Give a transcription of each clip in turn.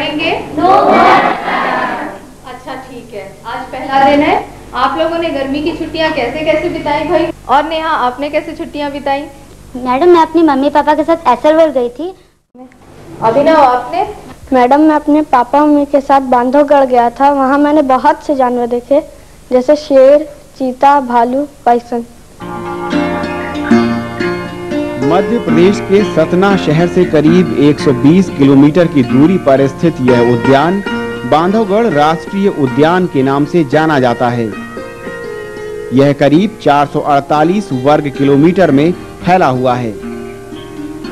पढ़ेंगे? अच्छा ठीक है, आज पहला दिन है। आप लोगों ने गर्मी की छुट्टियां कैसे कैसे बिताई भाई? और नेहा, आपने कैसे छुट्टियां बिताई? मैडम, मैं अपनी मम्मी पापा के साथ एसलवर्ल्ड गई थी। अभिनव, आपने? मैडम, मैं अपने पापा मम्मी के साथ बांधवगढ़ गया था। वहाँ मैंने बहुत से जानवर देखे, जैसे शेर, चीता, भालू, बाइसन। मध्य प्रदेश के सतना शहर से करीब 120 किलोमीटर की दूरी पर स्थित यह उद्यान बांधवगढ़ राष्ट्रीय उद्यान के नाम से जाना जाता है। यह करीब 448 वर्ग किलोमीटर में फैला हुआ है।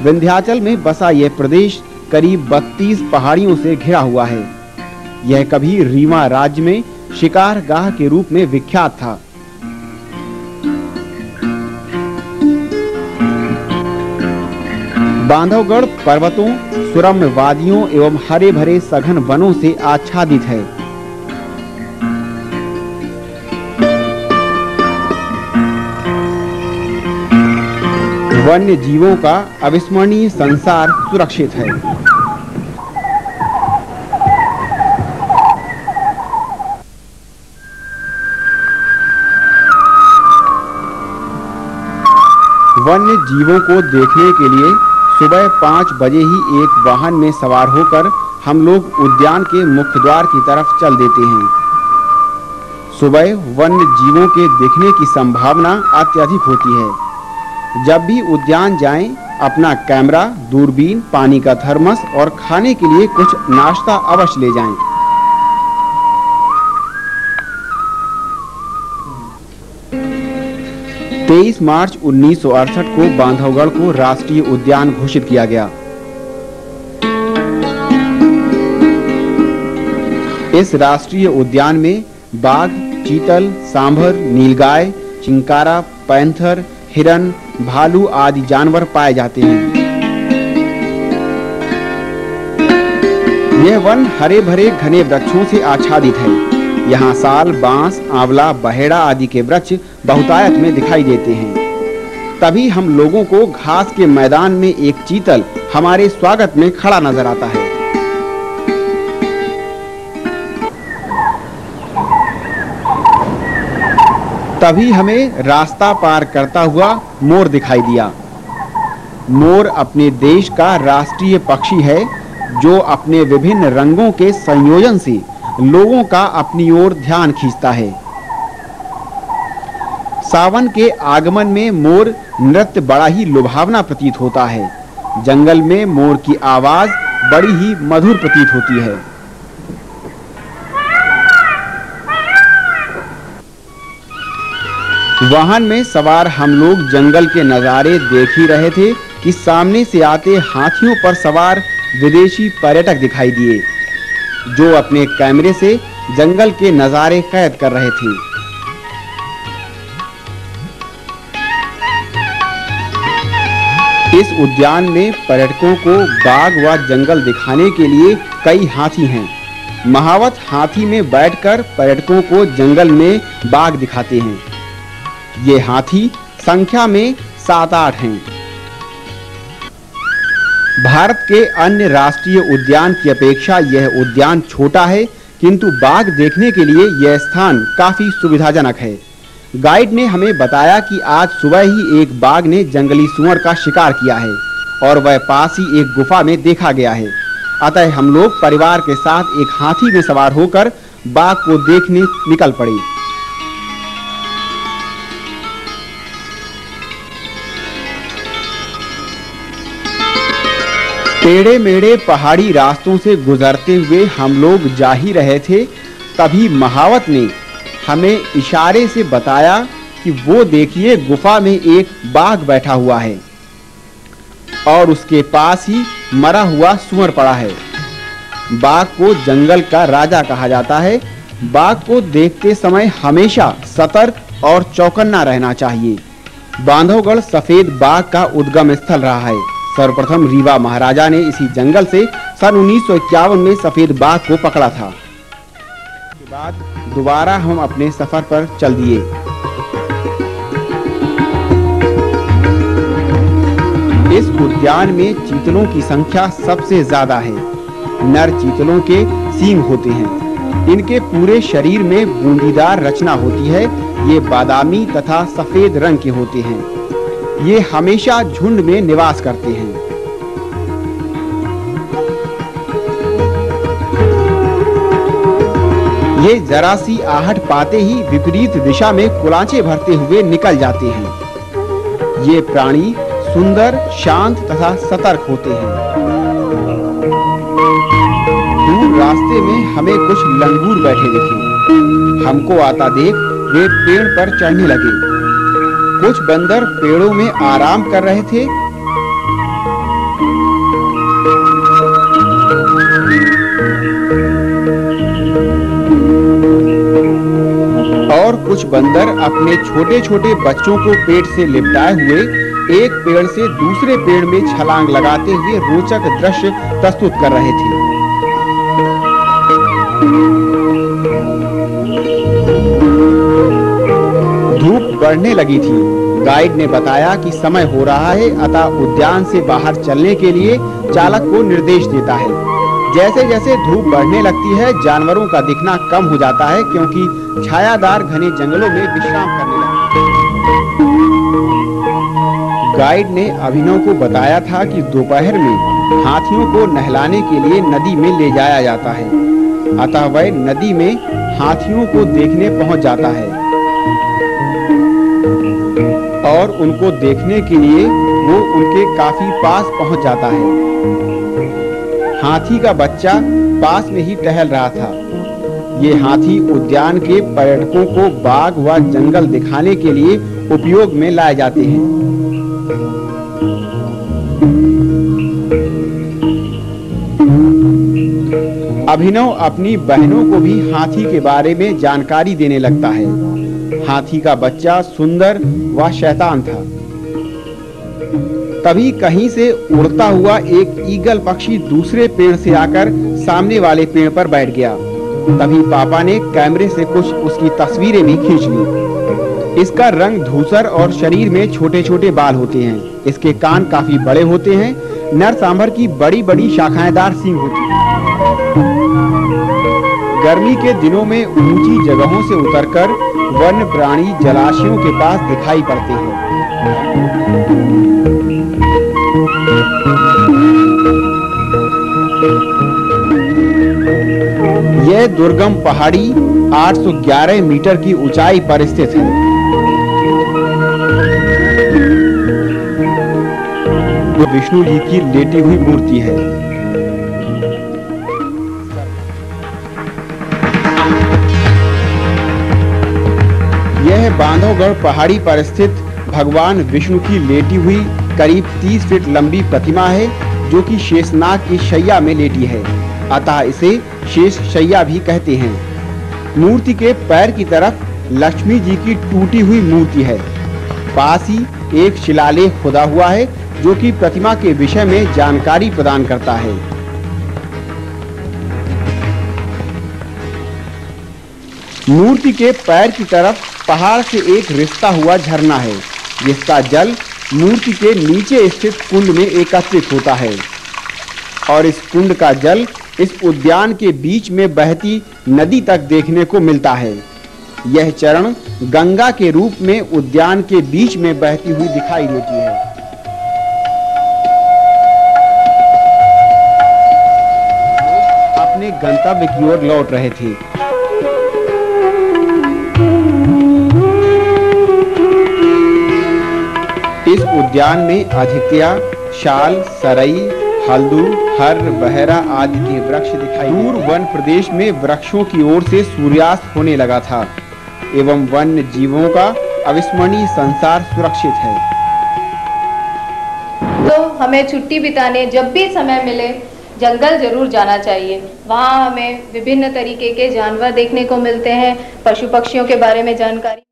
विंध्याचल में बसा यह प्रदेश करीब 32 पहाड़ियों से घिरा हुआ है। यह कभी रीवा राज्य में शिकारगाह के रूप में विख्यात था। बांधवगढ़ पर्वतों, सुरम्य वादियों एवं हरे भरे सघन वनों से आच्छादित है। वन्य जीवों का अविस्मरणीय संसार सुरक्षित है। वन्य जीवों को देखने के लिए सुबह 5 बजे ही एक वाहन में सवार होकर हम लोग उद्यान के मुख्य द्वार की तरफ चल देते हैं। सुबह वन्य जीवों के दिखने की संभावना अत्यधिक होती है। जब भी उद्यान जाएं, अपना कैमरा, दूरबीन, पानी का थर्मस और खाने के लिए कुछ नाश्ता अवश्य ले जाएं। तेईस मार्च 1968 को बांधवगढ़ को राष्ट्रीय उद्यान घोषित किया गया। इस राष्ट्रीय उद्यान में बाघ, चीतल, सांभर, नीलगाय, चिंकारा, पैंथर, हिरन, भालू आदि जानवर पाए जाते हैं। यह वन हरे भरे घने वृक्षों से आच्छादित है। यहाँ साल, बांस, आंवला, बहेड़ा आदि के वृक्ष बहुतायत में दिखाई देते हैं। तभी हम लोगों को घास के मैदान में एक चीतल हमारे स्वागत में खड़ा नजर आता है। तभी हमें रास्ता पार करता हुआ मोर दिखाई दिया। मोर अपने देश का राष्ट्रीय पक्षी है, जो अपने विभिन्न रंगों के संयोजन से लोगों का अपनी ओर ध्यान खींचता है। सावन के आगमन में मोर नृत्य बड़ा ही लुभावना प्रतीत होता है। जंगल में मोर की आवाज बड़ी ही मधुर प्रतीत होती है। वाहन में सवार हम लोग जंगल के नज़ारे देख ही रहे थे कि सामने से आते हाथियों पर सवार विदेशी पर्यटक दिखाई दिए, जो अपने कैमरे से जंगल के नज़ारे कैद कर रहे थे। इस उद्यान में पर्यटकों को बाघ व जंगल दिखाने के लिए कई हाथी हैं। महावत हाथी में बैठकर पर्यटकों को जंगल में बाघ दिखाते हैं। ये हाथी संख्या में 7-8 हैं। भारत के अन्य राष्ट्रीय उद्यान की अपेक्षा यह उद्यान छोटा है, किंतु बाघ देखने के लिए यह स्थान काफी सुविधाजनक है। गाइड ने हमें बताया कि आज सुबह ही एक बाघ ने जंगली सूअर का शिकार किया है और वह पास ही एक गुफा में देखा गया है। अतः हम लोग परिवार के साथ एक हाथी में सवार होकर बाघ को देखने निकल पड़े। टेढ़े मेढ़े पहाड़ी रास्तों से गुजरते हुए हम लोग जा ही रहे थे, तभी महावत ने हमें इशारे से बताया कि वो देखिए, गुफा में एक बाघ बैठा हुआ है और उसके पास ही मरा हुआ सूअर पड़ा है। बाघ को जंगल का राजा कहा जाता है। बाघ को देखते समय हमेशा सतर्क और चौकन्ना रहना चाहिए। बांधवगढ़ सफेद बाघ का उद्गम स्थल रहा है। सर्वप्रथम रीवा महाराजा ने इसी जंगल से सन 1951 में सफेद बाघ को पकड़ा था। इसके बाद दोबारा हम अपने सफर पर चल दिए। इस उद्यान में चीतलों की संख्या सबसे ज्यादा है। नर चीतलों के सींग होते हैं। इनके पूरे शरीर में बूंदीदार रचना होती है। ये बादामी तथा सफेद रंग के होते हैं। ये हमेशा झुंड में निवास करते हैं। ये जरा सी आहट पाते ही विपरीत दिशा में कुलांचे भरते हुए निकल जाते हैं। ये प्राणी सुंदर, शांत तथा सतर्क होते हैं। दूर रास्ते में हमें कुछ लंगूर बैठे दिखे। हमको आता देख वे पेड़ पर चढ़ने लगे। कुछ बंदर पेड़ों में आराम कर रहे थे। और कुछ बंदर अपने छोटे-छोटे बच्चों को पेट से लिपटाए हुए एक पेड़ से दूसरे पेड़ में छलांग लगाते हुए रोचक दृश्य प्रस्तुत कर रहे थे। धूप बढ़ने लगी थी। गाइड ने बताया कि समय हो रहा है, अतः उद्यान से बाहर चलने के लिए चालक को निर्देश देता है। जैसे जैसे धूप बढ़ने लगती है, जानवरों का दिखना कम हो जाता है, क्योंकि छायादार घने जंगलों में विश्राम करने लगते हैं। गाइड ने अभिनव को बताया था कि दोपहर में हाथियों को नहलाने के लिए नदी में ले जाया जाता है, अतः वह नदी में हाथियों को देखने पहुंच जाता है और उनको देखने के लिए वो उनके काफी पास पहुंच जाता है। हाथी का बच्चा पास में ही टहल रहा था। ये हाथी उद्यान के पर्यटकों को बाग व जंगल दिखाने के लिए उपयोग में लाए जाते हैं। अभिनव अपनी बहनों को भी हाथी के बारे में जानकारी देने लगता है। हाथी का बच्चा सुंदर व शैतान था। तभी कहीं से उड़ता हुआ एक ईगल पक्षी दूसरे पेड़ से आकर सामने वाले पेड़ पर बैठ गया। तभी पापा ने कैमरे से कुछ उसकी तस्वीरें भी खींच ली। इसका रंग धूसर और शरीर में छोटे-छोटे बाल होते हैं। इसके कान काफी बड़े होते हैं। नर सांभर की बड़ी-बड़ी शाखाएदार सींग होती हैं। गर्मी के दिनों में ऊंची जगहों से उतरकर वन्य प्राणी जलाशयों के पास दिखाई पड़ते हैं। यह दुर्गम पहाड़ी 811 मीटर की ऊंचाई पर स्थित है। वो विष्णु जी की लेटी हुई मूर्ति है। यह बांधवगढ़ पहाड़ी पर स्थित भगवान विष्णु की लेटी हुई करीब 30 फीट लंबी प्रतिमा है, जो कि शेषनाग की शैया में लेटी है, अतः इसे शेष शैया भी कहते हैं। मूर्ति के पैर की तरफ लक्ष्मी जी की टूटी हुई मूर्ति है। पास ही एक शिलालेख खुदा हुआ है, जो कि प्रतिमा के विषय में जानकारी प्रदान करता है। मूर्ति के पैर की तरफ पहाड़ से एक रिसता हुआ झरना है, जिसका जल मूर्ति के नीचे स्थित कुंड में एकत्रित होता है और इस कुंड का जल इस उद्यान के बीच में बहती नदी तक देखने को मिलता है। यह चरण गंगा के रूप में उद्यान के बीच में बहती हुई दिखाई देती है। अपने गंतव्य की ओर लौट रहे थे। इस उद्यान में अधिकतया शाल, सरई, हल्दू, हर, बहरा आदि के वृक्ष दिखाई। दूर वन प्रदेश में वृक्षों की ओर से सूर्यास्त होने लगा था एवं वन्य जीवों का अविस्मरणीय संसार सुरक्षित है। तो हमें छुट्टी बिताने जब भी समय मिले जंगल जरूर जाना चाहिए। वहाँ हमें विभिन्न तरीके के जानवर देखने को मिलते हैं, पशु पक्षियों के बारे में जानकारी